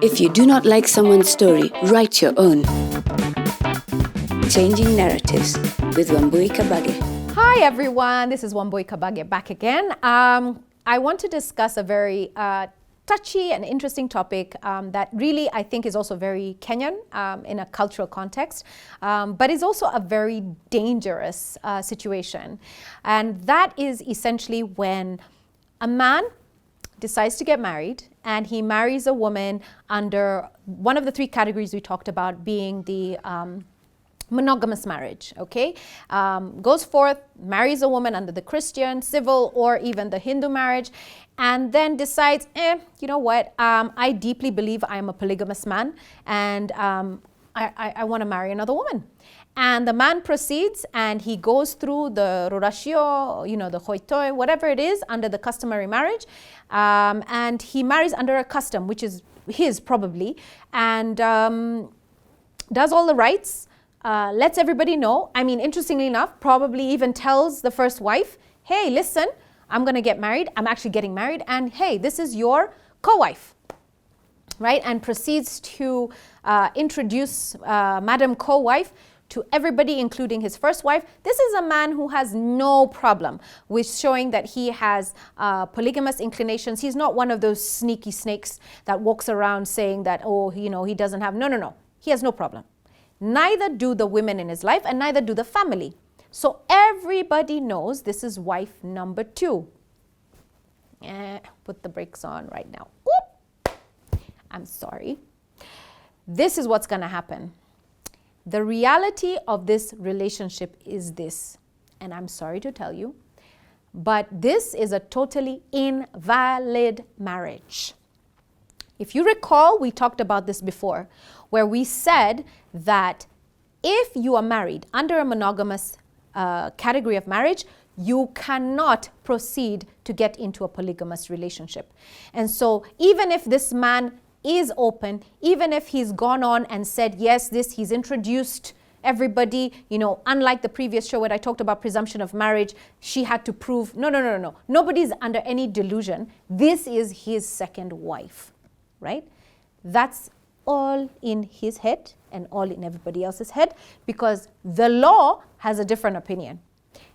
If you do not like someone's story, write your own. Changing Narratives with Wambui Kabage. Hi everyone, this is Wambui Kabage back again. I want to discuss a very touchy and interesting topic that really I think is also very Kenyan in a cultural context, but is also a very dangerous situation. And that is essentially when a man decides to get married and he marries a woman under one of the three categories we talked about, being the monogamous marriage, okay? Goes forth, marries a woman under the Christian, civil, or even the Hindu marriage, and then decides, you know what, I deeply believe I am a polygamous man, and I want to marry another woman. And the man proceeds and he goes through the rorashio, the hoitoi, whatever it is, under the customary marriage. And he marries under a custom, which is his probably, and does all the rites, lets everybody know. I mean, interestingly enough, probably even tells the first wife, hey, listen, I'm going to get married. I'm actually getting married. And hey, this is your co-wife. Right? And proceeds to introduce Madam Co-wife to everybody, including his first wife. This is a man who has no problem with showing that he has polygamous inclinations. He's not one of those sneaky snakes that walks around saying that, he doesn't have, no. He has no problem. Neither do the women in his life, and neither do the family. So everybody knows this is wife number 2. Put the brakes on right now. Oop. I'm sorry. This is what's going to happen. The reality of this relationship is this, and I'm sorry to tell you, but this is a totally invalid marriage. If you recall, we talked about this before, where we said that if you are married under a monogamous category of marriage, you cannot proceed to get into a polygamous relationship. And so even if this man is open, even if he's gone on and said, yes, he's introduced everybody, unlike the previous show where I talked about presumption of marriage, she had to prove, no. Nobody's under any delusion. This is his second wife, right? That's all in his head and all in everybody else's head, because the law has a different opinion.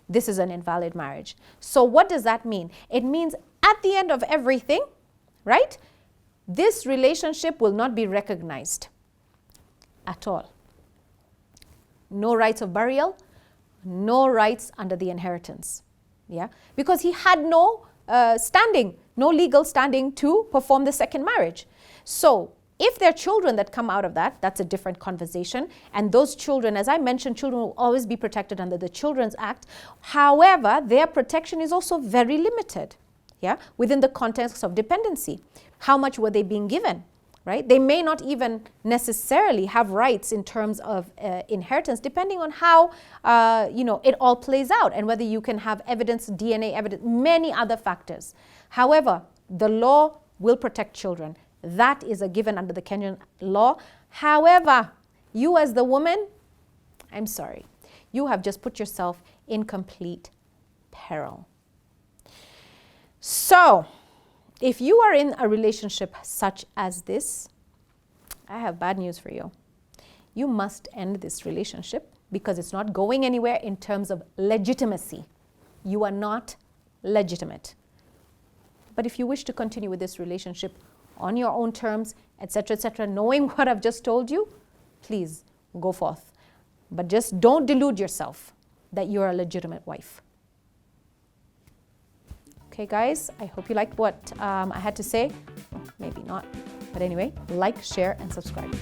This is an invalid marriage. So what does that mean? It means at the end of everything, right, this relationship will not be recognized at all. No rights of burial, no rights under the inheritance. Yeah, because he had no standing, no legal standing to perform the second marriage. So if there are children that come out of that, that's a different conversation. And those children, as I mentioned, children will always be protected under the Children's Act. However, their protection is also very limited, yeah, within the context of dependency. How much were they being given, right? They may not even necessarily have rights in terms of inheritance, depending on how, it all plays out and whether you can have evidence, DNA evidence, many other factors. However, the law will protect children. That is a given under the Kenyan law. However, you as the woman, I'm sorry, you have just put yourself in complete peril. So, if you are in a relationship such as this, I have bad news for you. You must end this relationship because it's not going anywhere in terms of legitimacy. You are not legitimate. But if you wish to continue with this relationship on your own terms, etc., knowing what I've just told you, please go forth. But just don't delude yourself that you're a legitimate wife. Okay, guys, I hope you liked what I had to say. Well, maybe not. But anyway, like, share, and subscribe.